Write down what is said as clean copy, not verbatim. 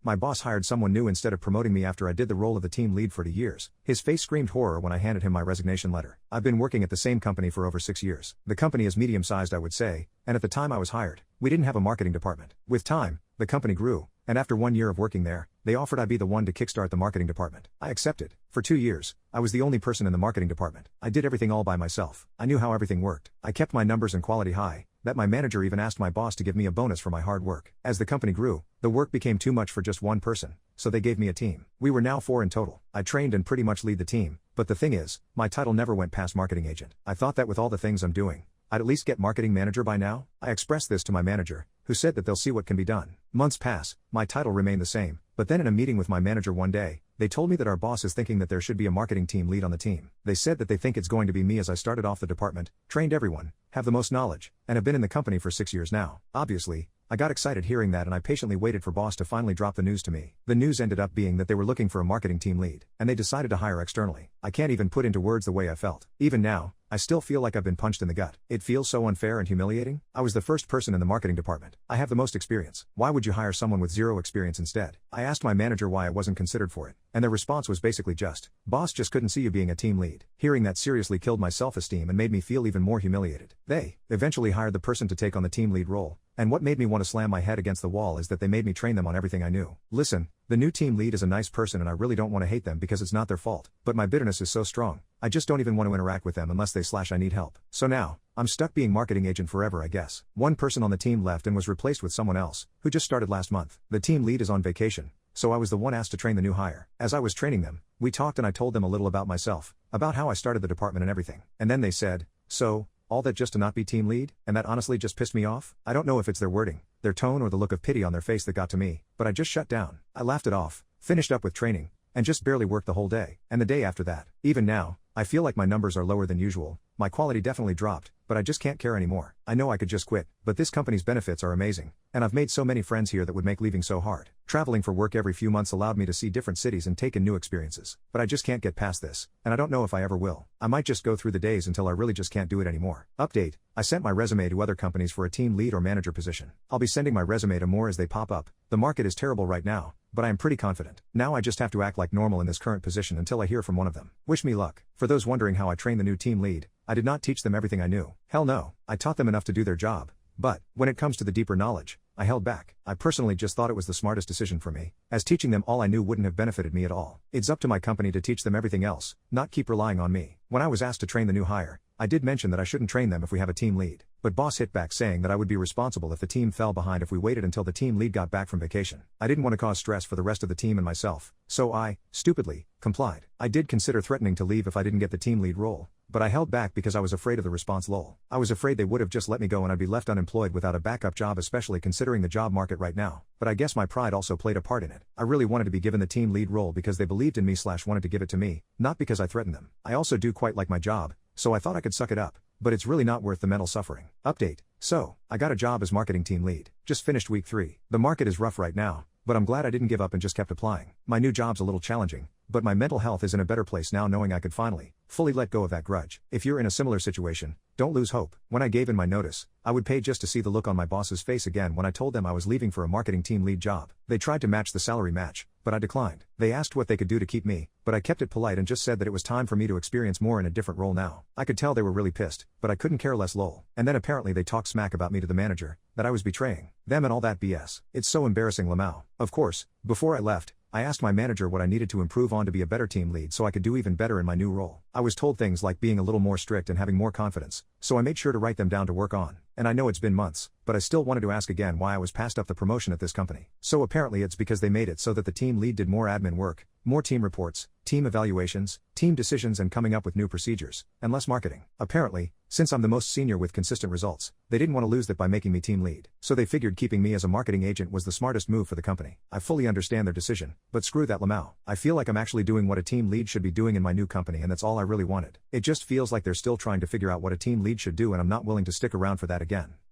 My boss hired someone new instead of promoting me after I did the role of the team lead for 2 years. His face screamed horror when I handed him my resignation letter. I've been working at the same company for over 6 years. The company is medium-sized, I would say, and at the time I was hired, we didn't have a marketing department. With time, the company grew, and after 1 year of working there, they offered I be the one to kickstart the marketing department. I accepted. For 2 years, I was the only person in the marketing department. I did everything all by myself. I knew how everything worked. I kept my numbers and quality high, that my manager even asked my boss to give me a bonus for my hard work. As the company grew, the work became too much for just one person, so they gave me a team. We were now 4 in total. I trained and pretty much lead the team, but the thing is, my title never went past marketing agent. I thought that with all the things I'm doing, I'd at least get marketing manager by now. I expressed this to my manager, who said that they'll see what can be done. Months pass, my title remained the same, but then in a meeting with my manager one day, they told me that our boss is thinking that there should be a marketing team lead on the team. They said that they think it's going to be me as I started off the department, trained everyone, have the most knowledge, and have been in the company for 6 years now. Obviously, I got excited hearing that and I patiently waited for boss to finally drop the news to me. The news ended up being that they were looking for a marketing team lead, and they decided to hire externally. I can't even put into words the way I felt. Even now, I still feel like I've been punched in the gut. It feels so unfair and humiliating. I was the first person in the marketing department. I have the most experience. Why would you hire someone with 0 experience instead? I asked my manager why I wasn't considered for it, and their response was basically just, boss just couldn't see you being a team lead. Hearing that seriously killed my self-esteem and made me feel even more humiliated. They eventually hired the person to take on the team lead role, and what made me want to slam my head against the wall is that they made me train them on everything I knew. Listen, the new team lead is a nice person and I really don't want to hate them because it's not their fault, but my bitterness is so strong, I just don't even want to interact with them unless they / I need help. So now, I'm stuck being marketing agent forever, I guess. One person on the team left and was replaced with someone else, who just started last month. The team lead is on vacation, so I was the one asked to train the new hire. As I was training them, we talked and I told them a little about myself, about how I started the department and everything. And then they said, so, all that just to not be team lead? And that honestly just pissed me off. I don't know if it's their wording, their tone or the look of pity on their face that got to me, but I just shut down. I laughed it off, finished up with training, and just barely worked the whole day. And the day after that. Even now, I feel like my numbers are lower than usual, my quality definitely dropped, but I just can't care anymore. I know I could just quit, but this company's benefits are amazing, and I've made so many friends here that would make leaving so hard. Traveling for work every few months allowed me to see different cities and take in new experiences, but I just can't get past this, and I don't know if I ever will. I might just go through the days until I really just can't do it anymore. Update, I sent my resume to other companies for a team lead or manager position. I'll be sending my resume to more as they pop up. The market is terrible right now, but I am pretty confident. Now I just have to act like normal in this current position until I hear from one of them. Wish me luck. For those wondering how I trained the new team lead, I did not teach them everything I knew. Hell no, I taught them enough to do their job. But, when it comes to the deeper knowledge, I held back. I personally just thought it was the smartest decision for me, as teaching them all I knew wouldn't have benefited me at all. It's up to my company to teach them everything else, not keep relying on me. When I was asked to train the new hire, I did mention that I shouldn't train them if we have a team lead, but boss hit back saying that I would be responsible if the team fell behind if we waited until the team lead got back from vacation. I didn't want to cause stress for the rest of the team and myself, so I, stupidly, complied. I did consider threatening to leave if I didn't get the team lead role, but I held back because I was afraid of the response. Lol. I was afraid they would have just let me go and I'd be left unemployed without a backup job, especially considering the job market right now. But I guess my pride also played a part in it. I really wanted to be given the team lead role because they believed in me / wanted to give it to me, not because I threatened them. I also do quite like my job, so I thought I could suck it up, but it's really not worth the mental suffering. Update, so, I got a job as marketing team lead. Just finished week 3. The market is rough right now, but I'm glad I didn't give up and just kept applying. My new job's a little challenging, but my mental health is in a better place now knowing I could finally, fully let go of that grudge. If you're in a similar situation, don't lose hope. When I gave in my notice, I would pay just to see the look on my boss's face again when I told them I was leaving for a marketing team lead job. They tried to match the salary match, but I declined. They asked what they could do to keep me, but I kept it polite and just said that it was time for me to experience more in a different role now. I could tell they were really pissed, but I couldn't care less. Lol. And then apparently they talked smack about me to the manager, that I was betraying them and all that BS. It's so embarrassing. Lamau. Of course, before I left, I asked my manager what I needed to improve on to be a better team lead so I could do even better in my new role. I was told things like being a little more strict and having more confidence, so I made sure to write them down to work on. And I know it's been months, but I still wanted to ask again why I was passed up the promotion at this company. So apparently it's because they made it so that the team lead did more admin work, more team reports, team evaluations, team decisions and coming up with new procedures, and less marketing. Apparently, since I'm the most senior with consistent results, they didn't want to lose that by making me team lead. So they figured keeping me as a marketing agent was the smartest move for the company. I fully understand their decision, but screw that. Lamau. I feel like I'm actually doing what a team lead should be doing in my new company and that's all I really wanted. It just feels like they're still trying to figure out what a team lead should do and I'm not willing to stick around for that again.